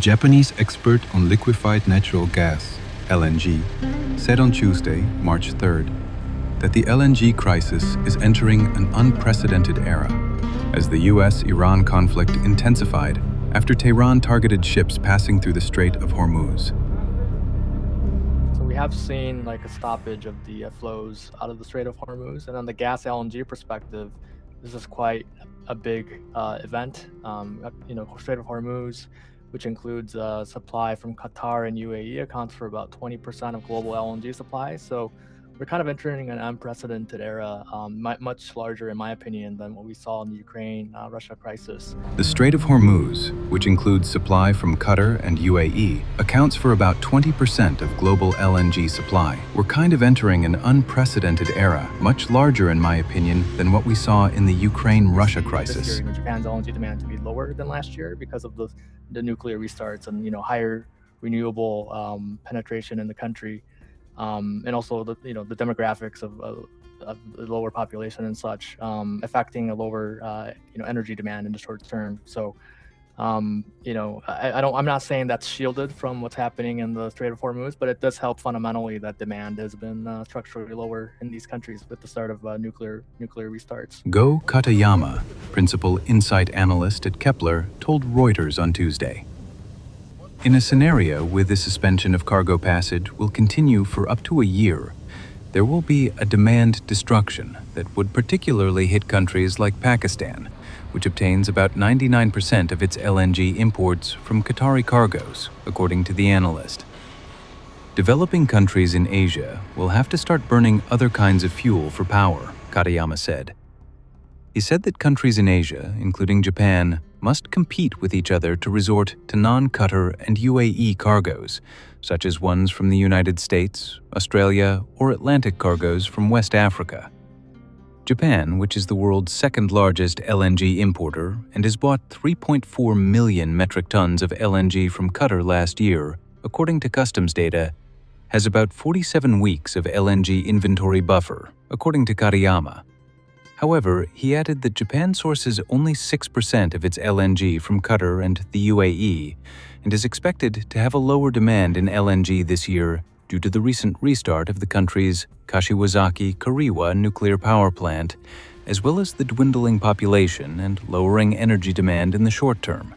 Japanese expert on liquefied natural gas, LNG, said on Tuesday, March 3rd, that the LNG crisis is entering an unprecedented era as the U.S. Iran conflict intensified after Tehran targeted ships passing through the Strait of Hormuz. So we have seen like a stoppage of the flows out of the Strait of Hormuz, and on the gas LNG perspective, this is quite a big event. Strait of Hormuz, which includes supply from Qatar and UAE, accounts for about 20% of global LNG supply. So we're kind of entering an unprecedented era, much larger, in my opinion, than what we saw in the Ukraine-Russia crisis. The Strait of Hormuz, which includes supply from Qatar and UAE, accounts for about 20% of global LNG supply. We're kind of entering an unprecedented era, much larger, in my opinion, than what we saw in the Ukraine-Russia crisis. Japan's LNG demand to be lower than last year because of the nuclear restarts and higher renewable penetration in the country. And also the demographics of the lower population and such, affecting a lower energy demand in the short term. So I'm not saying that's shielded from what's happening in the Strait of Hormuz, but it does help fundamentally that demand has been structurally lower in these countries with the start of nuclear restarts. Go Katayama, principal Insight Analyst at Kepler, told Reuters on Tuesday. In a scenario where the suspension of cargo passage will continue for up to a year, there will be a demand destruction that would particularly hit countries like Pakistan, which obtains about 99% of its LNG imports from Qatari cargoes, according to the analyst. Developing countries in Asia will have to start burning other kinds of fuel for power, Katayama said. He said that countries in Asia, including Japan, must compete with each other to resort to non-Qatar and UAE cargoes, such as ones from the United States, Australia, or Atlantic cargoes from West Africa. Japan, which is the world's second-largest LNG importer and has bought 3.4 million metric tons of LNG from Qatar last year, according to customs data, has about 47 weeks of LNG inventory buffer, according to Katayama. However, he added that Japan sources only 6% of its LNG from Qatar and the UAE and is expected to have a lower demand in LNG this year due to the recent restart of the country's Kashiwazaki-Kariwa nuclear power plant, as well as the dwindling population and lowering energy demand in the short term.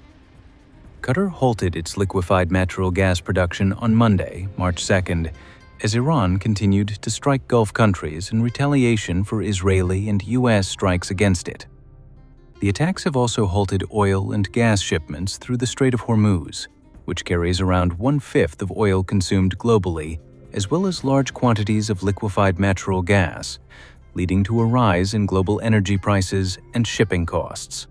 Qatar halted its liquefied natural gas production on Monday, March 2nd, as Iran continued to strike Gulf countries in retaliation for Israeli and U.S. strikes against it. The attacks have also halted oil and gas shipments through the Strait of Hormuz, which carries around 1/5 of oil consumed globally, as well as large quantities of liquefied natural gas, leading to a rise in global energy prices and shipping costs.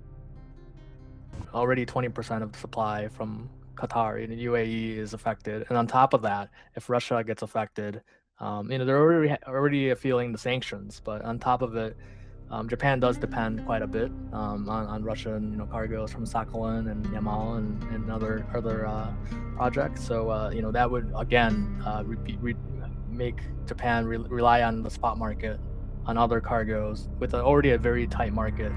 Already 20% of the supply from Qatar and the UAE is affected, and on top of that, if Russia gets affected, they're already feeling the sanctions. But on top of it, Japan does depend quite a bit on Russian cargoes from Sakhalin and Yamal and other projects. So that would again make Japan rely on the spot market on other cargoes with already a very tight market.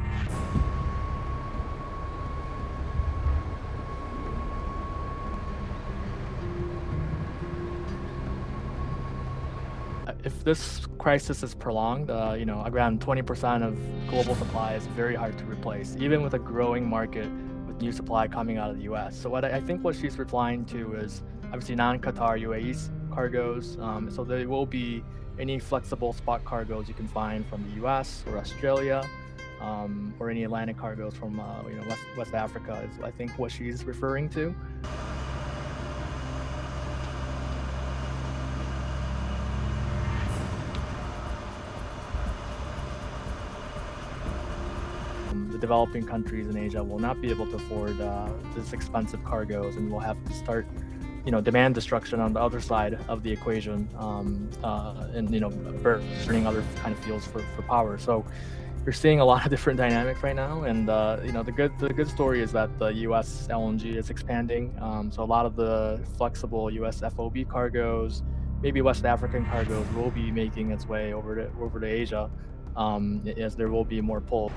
If this crisis is prolonged, around 20% of global supply is very hard to replace, even with a growing market with new supply coming out of the U.S. So I think what she's replying to is obviously non-Qatar UAE cargoes. So there will be any flexible spot cargoes you can find from the U.S. or Australia, or any Atlantic cargoes from West Africa is I think what she's referring to. The developing countries in Asia will not be able to afford this expensive cargoes, and will have to start, demand destruction on the other side of the equation, and burning other kind of fuels for power. So you're seeing a lot of different dynamics right now, and the good story is that the U.S. LNG is expanding. So a lot of the flexible U.S. FOB cargoes, maybe West African cargoes, will be making its way over to Asia, as there will be more pull.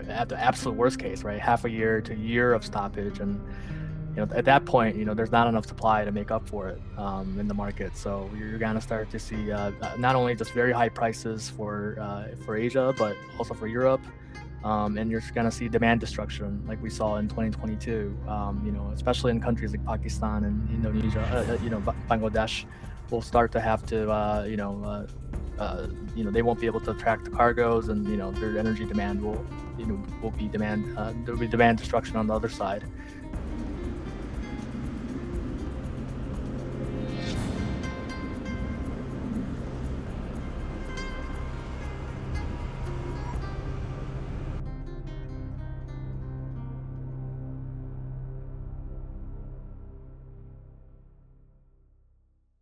at the absolute worst case, right, half a year to a year of stoppage, and at that point, there's not enough supply to make up for it in the market. So you're going to start to see not only just very high prices for Asia, but also for Europe. And you're going to see demand destruction like we saw in 2022, especially in countries like Pakistan and Indonesia, Bangladesh will start to have to, they won't be able to attract the cargoes, and, their energy demand will be there'll be demand destruction on the other side.